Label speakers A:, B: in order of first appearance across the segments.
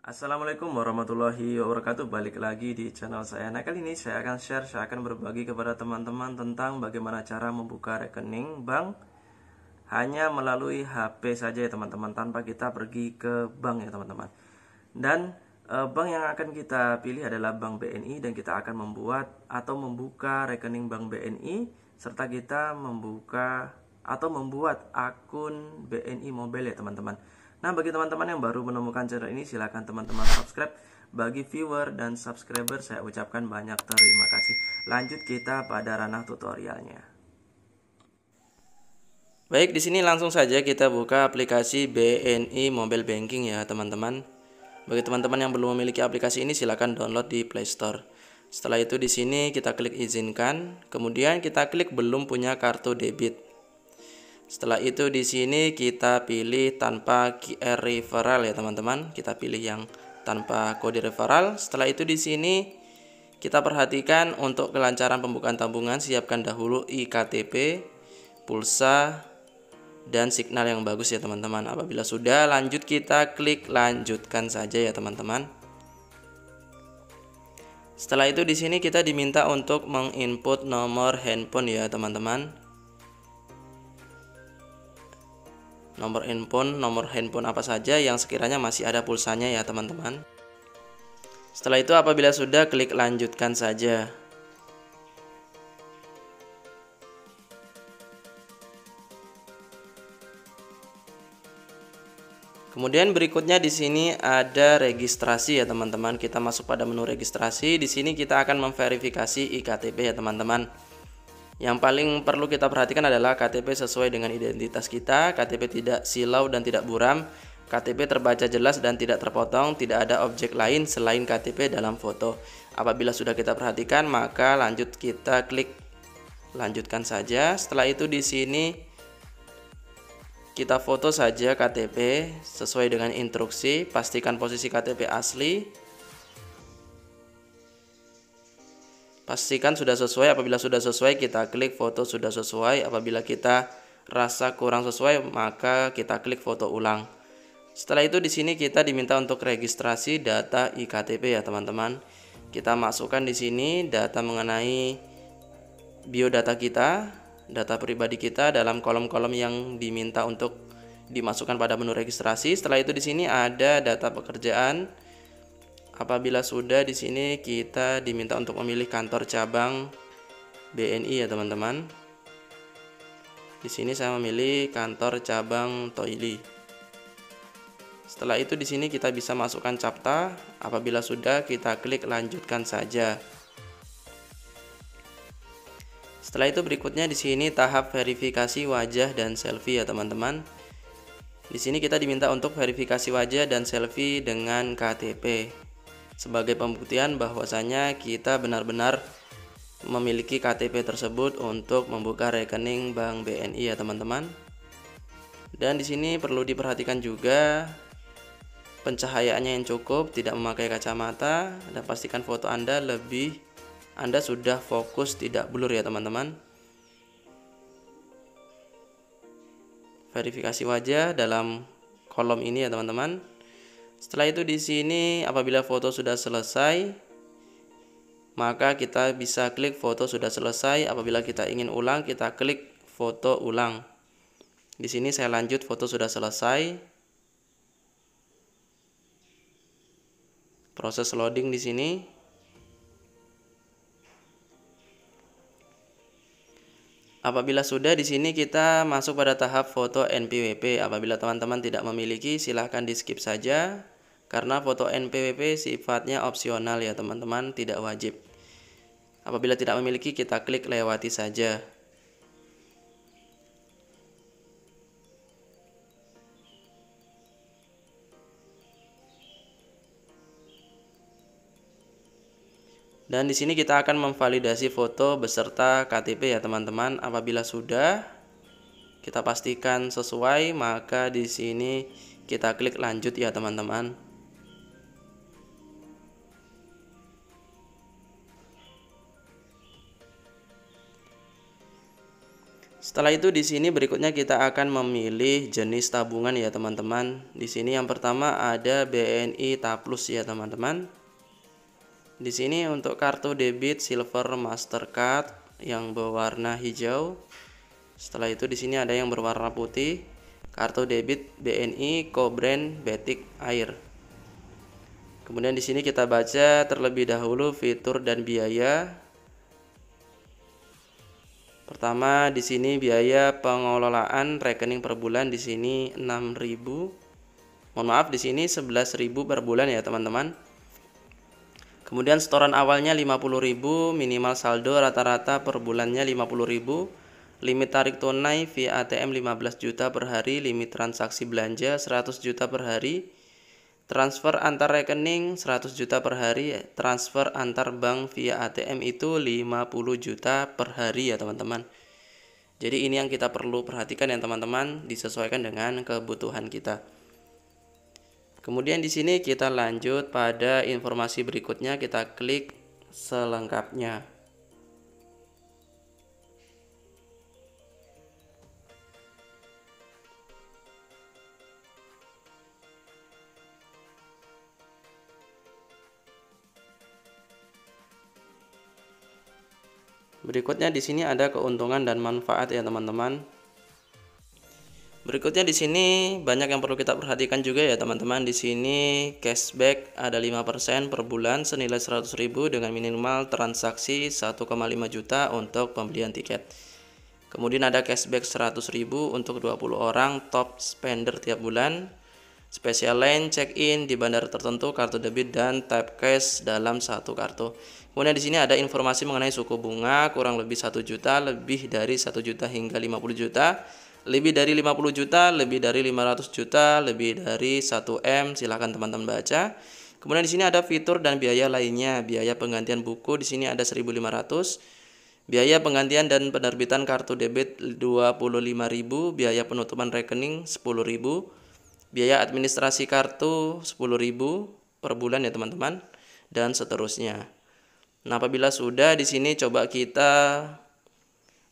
A: Assalamualaikum warahmatullahi wabarakatuh. Balik lagi di channel saya. Nah, kali ini saya akan berbagi kepada teman-teman tentang bagaimana cara membuka rekening bank hanya melalui HP saja ya teman-teman, tanpa kita pergi ke bank ya teman-teman. Dan bank yang akan kita pilih adalah Bank BNI, dan kita akan membuka rekening Bank BNI, serta kita membuat akun BNI Mobile ya teman-teman. Nah, bagi teman-teman yang baru menemukan channel ini, silakan teman-teman subscribe. Bagi viewer dan subscriber, saya ucapkan banyak terima kasih. Lanjut kita pada ranah tutorialnya. Baik, di sini langsung saja kita buka aplikasi BNI Mobile Banking ya teman-teman. Bagi teman-teman yang belum memiliki aplikasi ini, silakan download di Play Store. Setelah itu di sini kita klik izinkan, kemudian kita klik belum punya kartu debit. Setelah itu di sini kita pilih tanpa QR referral ya teman-teman. Kita pilih yang tanpa kode referral. Setelah itu di sini kita perhatikan untuk kelancaran pembukaan tabungan, siapkan dahulu iktp, pulsa, dan signal yang bagus ya teman-teman. Apabila sudah, lanjut kita klik lanjutkan saja ya teman-teman. Setelah itu di sini kita diminta untuk menginput nomor handphone ya teman-teman. Nomor handphone apa saja yang sekiranya masih ada pulsanya ya teman-teman. Setelah itu apabila sudah, klik lanjutkan saja. Kemudian berikutnya di sini ada registrasi ya teman-teman. Kita masuk pada menu registrasi. Di sini kita akan memverifikasi iktp ya teman-teman. Yang paling perlu kita perhatikan adalah KTP sesuai dengan identitas kita, KTP tidak silau dan tidak buram, KTP terbaca jelas dan tidak terpotong, tidak ada objek lain selain KTP dalam foto. Apabila sudah kita perhatikan, maka lanjut kita klik lanjutkan saja. Setelah itu di sini kita foto saja KTP sesuai dengan instruksi, pastikan posisi KTP asli. Pastikan sudah sesuai. Apabila sudah sesuai, kita klik foto sudah sesuai. Apabila kita rasa kurang sesuai, maka kita klik foto ulang. Setelah itu di sini kita diminta untuk registrasi data iktp ya teman-teman. Kita masukkan di sini data mengenai biodata kita, data pribadi kita dalam kolom-kolom yang diminta untuk dimasukkan pada menu registrasi. Setelah itu di sini ada data pekerjaan. Apabila sudah, di sini kita diminta untuk memilih kantor cabang BNI ya teman-teman. Di sini saya memilih kantor cabang Toili. Setelah itu di sini kita bisa masukkan captcha. Apabila sudah, kita klik lanjutkan saja. Setelah itu berikutnya di sini tahap verifikasi wajah dan selfie ya teman-teman. Di sini kita diminta untuk verifikasi wajah dan selfie dengan KTP sebagai pembuktian bahwasanya kita benar-benar memiliki KTP tersebut untuk membuka rekening Bank BNI ya teman-teman. Dan di sini perlu diperhatikan juga pencahayaannya yang cukup, tidak memakai kacamata, dan pastikan foto Anda sudah fokus, tidak blur ya teman-teman. Verifikasi wajah dalam kolom ini ya teman-teman. Setelah itu di sini apabila foto sudah selesai, maka kita bisa klik foto sudah selesai. Apabila kita ingin ulang, kita klik foto ulang. Di sini saya lanjut foto sudah selesai. Proses loading di sini. Apabila sudah, di sini kita masuk pada tahap foto NPWP. Apabila teman-teman tidak memiliki, silahkan di skip saja, karena foto NPWP sifatnya opsional ya teman-teman, tidak wajib. Apabila tidak memiliki, kita klik lewati saja. Dan di sini kita akan memvalidasi foto beserta KTP ya teman-teman. Apabila sudah, kita pastikan sesuai, maka di sini kita klik lanjut ya teman-teman. Setelah itu di sini berikutnya kita akan memilih jenis tabungan ya teman-teman. Di sini yang pertama ada BNI Taplus ya teman-teman. Di sini untuk kartu debit Silver Mastercard yang berwarna hijau. Setelah itu di sini ada yang berwarna putih, kartu debit BNI Co-brand Batik Air. Kemudian di sini kita baca terlebih dahulu fitur dan biaya. Pertama di sini biaya pengelolaan rekening per bulan di sini 6.000. Mohon maaf di sini 11.000 per bulan ya teman-teman. Kemudian setoran awalnya 50.000, minimal saldo rata-rata per bulannya 50.000. Limit tarik tunai via ATM 15 juta per hari, limit transaksi belanja 100 juta per hari. Transfer antar rekening 100 juta per hari, transfer antar bank via ATM itu 50 juta per hari ya teman-teman. Jadi ini yang kita perlu perhatikan ya teman-teman, disesuaikan dengan kebutuhan kita. Kemudian di sini kita lanjut pada informasi berikutnya, kita klik selengkapnya. Berikutnya di sini ada keuntungan dan manfaat ya teman-teman. Berikutnya di sini banyak yang perlu kita perhatikan juga ya teman-teman. Di sini cashback ada 5% per bulan senilai 100.000 dengan minimal transaksi 1,5 juta untuk pembelian tiket. Kemudian ada cashback 100.000 untuk 20 orang top spender tiap bulan. Special lane check-in di bandara tertentu, kartu debit dan tap cash dalam satu kartu. Kemudian di sini ada informasi mengenai suku bunga kurang lebih 1 juta, lebih dari 1 juta hingga 50 juta, lebih dari 50 juta, lebih dari 500 juta, lebih dari 1M. Silahkan teman-teman baca. Kemudian di sini ada fitur dan biaya lainnya. Biaya penggantian buku di sini ada 1.500. Biaya penggantian dan penerbitan kartu debit 25.000, biaya penutupan rekening 10.000. Biaya administrasi kartu 10.000 per bulan ya teman-teman, dan seterusnya. Nah, apabila sudah di sini coba kita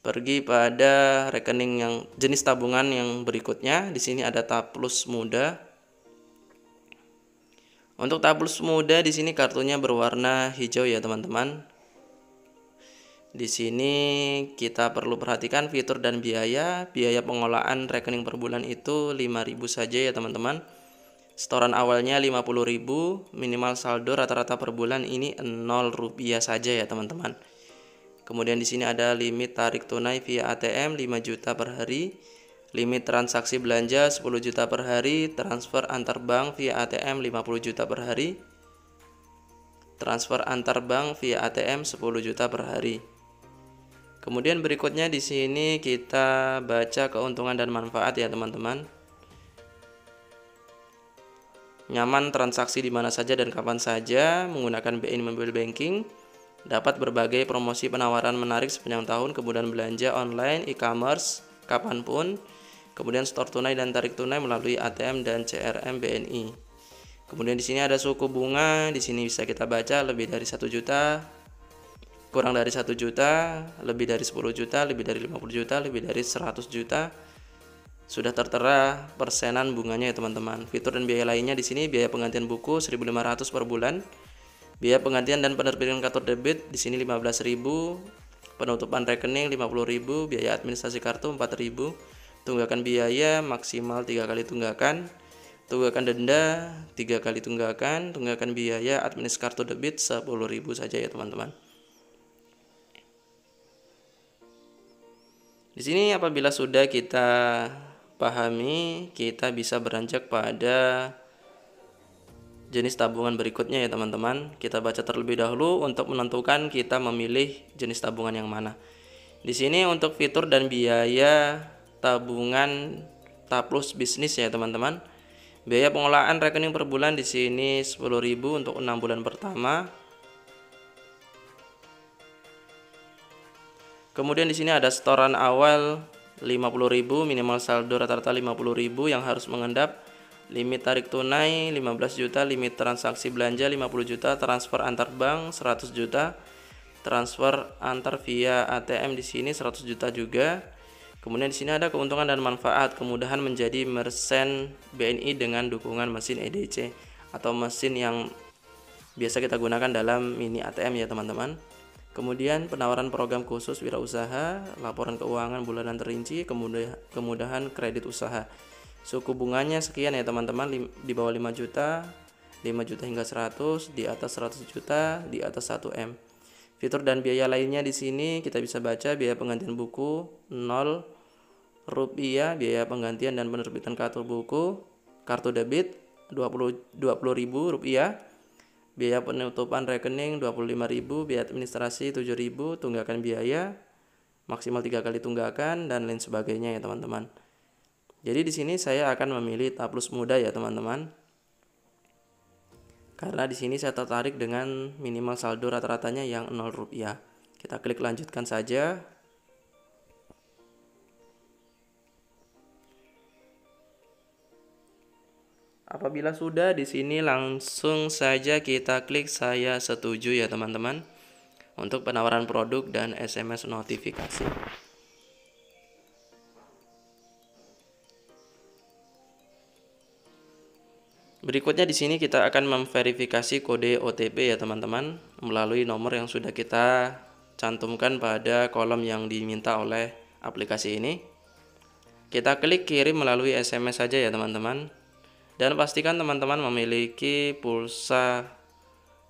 A: pergi pada rekening yang jenis tabungan yang berikutnya. Di sini ada Taplus Muda. Untuk Taplus Muda di sini kartunya berwarna hijau ya teman-teman. Di sini kita perlu perhatikan fitur dan biaya. Biaya pengolahan rekening per bulan itu 5.000 saja ya teman-teman. Setoran awalnya 50.000, minimal saldo rata-rata per bulan ini 0 rupiah saja ya teman-teman. Kemudian di sini ada limit tarik tunai via ATM 5 juta per hari, limit transaksi belanja 10 juta per hari, transfer antar bank via ATM 50 juta per hari, transfer antar bank via ATM 10 juta per hari. Kemudian berikutnya di sini kita baca keuntungan dan manfaat ya teman-teman. Nyaman transaksi di mana saja dan kapan saja menggunakan BNI Mobile Banking. Dapat berbagai promosi penawaran menarik sepanjang tahun, kemudian belanja online, e-commerce kapanpun. Kemudian store tunai dan tarik tunai melalui ATM dan CRM BNI. Kemudian di sini ada suku bunga, di sini bisa kita baca lebih dari 1 juta, kurang dari 1 juta, lebih dari 10 juta, lebih dari 50 juta, lebih dari 100 juta. Sudah tertera persenan bunganya ya teman-teman. Fitur dan biaya lainnya di sini biaya penggantian buku 1.500 per bulan. Biaya penggantian dan penerbitan kartu debit di sini 15.000, penutupan rekening 50.000, biaya administrasi kartu 4.000, tunggakan biaya maksimal 3 kali tunggakan, tunggakan denda 3 kali tunggakan, tunggakan biaya administrasi kartu debit 10.000 saja ya teman-teman. Di sini apabila sudah kita pahami, kita bisa beranjak pada jenis tabungan berikutnya ya teman-teman. Kita baca terlebih dahulu untuk menentukan kita memilih jenis tabungan yang mana. Di sini untuk fitur dan biaya tabungan Taplus bisnis ya teman-teman. Biaya pengolahan rekening per bulan di sini 10.000 untuk 6 bulan pertama. Kemudian di sini ada setoran awal 50.000, minimal saldo rata-rata 50.000 yang harus mengendap. Limit tarik tunai 15 juta, limit transaksi belanja 50 juta, transfer antar bank 100 juta, transfer antar via ATM di sini 100 juta juga. Kemudian di sini ada keuntungan dan manfaat, kemudahan menjadi merchant BNI dengan dukungan mesin EDC atau mesin yang biasa kita gunakan dalam mini ATM ya teman-teman. Kemudian penawaran program khusus wirausaha, laporan keuangan bulanan terinci, kemudahan kredit usaha. Suku bunganya sekian ya teman-teman, di bawah 5 juta, 5 juta hingga 100, di atas 100 juta, di atas 1M. Fitur dan biaya lainnya di sini kita bisa baca. Biaya penggantian buku 0 rupiah, biaya penggantian dan penerbitan kartu buku, kartu debit 20.000 rupiah, biaya penutupan rekening 25.000, biaya administrasi 7.000, tunggakan biaya maksimal 3 kali tunggakan dan lain sebagainya ya teman-teman. Jadi di sini saya akan memilih Taplus Muda ya teman-teman. Karena di sini saya tertarik dengan minimal saldo rata-ratanya yang 0 rupiah. Kita klik lanjutkan saja. Apabila sudah, di sini langsung saja kita klik saya setuju ya teman-teman untuk penawaran produk dan SMS notifikasi. Berikutnya di sini kita akan memverifikasi kode OTP ya teman-teman melalui nomor yang sudah kita cantumkan pada kolom yang diminta oleh aplikasi ini. Kita klik kirim melalui SMS saja ya teman-teman. Dan pastikan teman-teman memiliki pulsa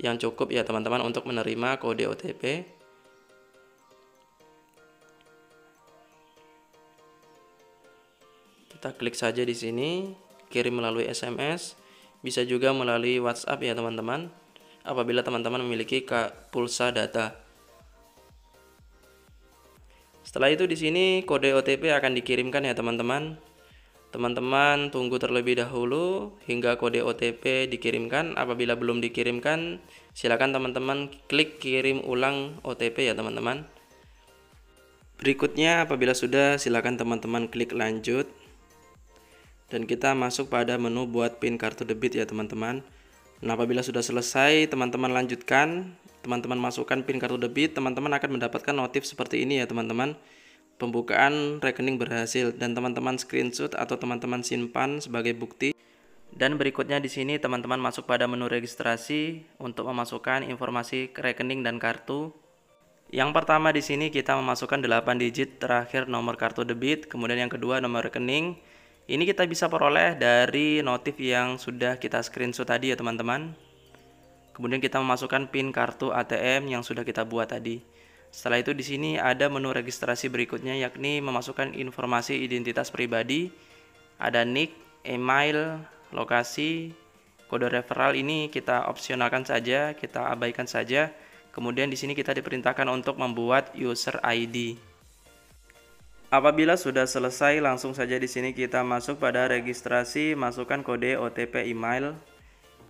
A: yang cukup ya teman-teman untuk menerima kode OTP. Kita klik saja di sini, kirim melalui SMS. Bisa juga melalui WhatsApp ya teman-teman, apabila teman-teman memiliki pulsa data. Setelah itu di sini kode OTP akan dikirimkan ya teman-teman. Teman-teman tunggu terlebih dahulu hingga kode OTP dikirimkan. Apabila belum dikirimkan, silakan teman-teman klik kirim ulang OTP ya teman-teman. Berikutnya apabila sudah, silakan teman-teman klik lanjut. Dan kita masuk pada menu buat PIN kartu debit ya teman-teman. Nah, apabila sudah selesai, teman-teman lanjutkan, teman-teman masukkan PIN kartu debit, teman-teman akan mendapatkan notif seperti ini ya teman-teman. Pembukaan rekening berhasil, dan teman-teman screenshot atau teman-teman simpan sebagai bukti. Dan berikutnya di sini teman-teman masuk pada menu registrasi untuk memasukkan informasi rekening dan kartu. Yang pertama di sini kita memasukkan 8 digit terakhir nomor kartu debit, kemudian yang kedua nomor rekening. Ini kita bisa peroleh dari notif yang sudah kita screenshot tadi ya teman-teman. Kemudian kita memasukkan PIN kartu ATM yang sudah kita buat tadi. Setelah itu di sini ada menu registrasi berikutnya, yakni memasukkan informasi identitas pribadi. Ada nick, email, lokasi, kode referral ini kita opsionalkan saja, kita abaikan saja. Kemudian di sini kita diperintahkan untuk membuat user ID. Apabila sudah selesai, langsung saja di sini kita masuk pada registrasi, masukkan kode OTP email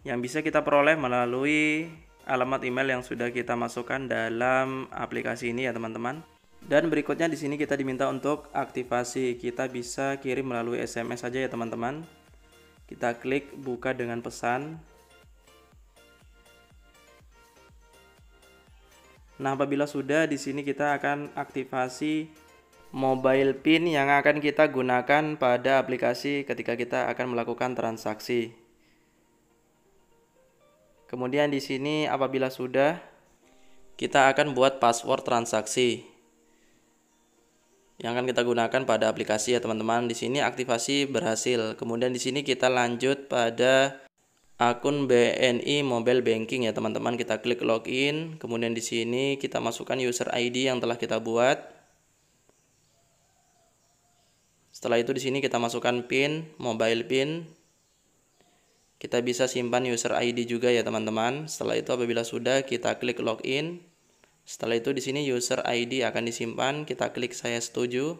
A: yang bisa kita peroleh melalui alamat email yang sudah kita masukkan dalam aplikasi ini ya teman-teman. Dan berikutnya di sini kita diminta untuk aktivasi, kita bisa kirim melalui SMS saja ya teman-teman. Kita klik buka dengan pesan. Nah, apabila sudah, di sini kita akan aktivasi mobile PIN yang akan kita gunakan pada aplikasi ketika kita akan melakukan transaksi. Kemudian di sini apabila sudah, kita akan buat password transaksi yang akan kita gunakan pada aplikasi ya teman-teman. Di sini aktivasi berhasil. Kemudian di sini kita lanjut pada akun BNI Mobile Banking ya teman-teman. Kita klik login. Kemudian di sini kita masukkan user ID yang telah kita buat. Setelah itu di sini kita masukkan PIN, mobile PIN. Kita bisa simpan user ID juga ya teman-teman. Setelah itu apabila sudah, kita klik login. Setelah itu di sini user ID akan disimpan, kita klik saya setuju.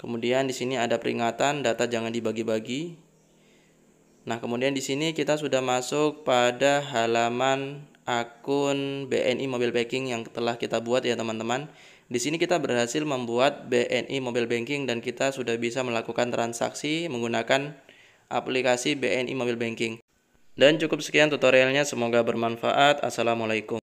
A: Kemudian di sini ada peringatan data jangan dibagi-bagi. Nah, kemudian di sini kita sudah masuk pada halaman akun BNI Mobile Banking yang telah kita buat ya teman-teman. Di sini kita berhasil membuat BNI Mobile Banking dan kita sudah bisa melakukan transaksi menggunakan aplikasi BNI Mobile Banking. Dan cukup sekian tutorialnya, semoga bermanfaat. Assalamualaikum.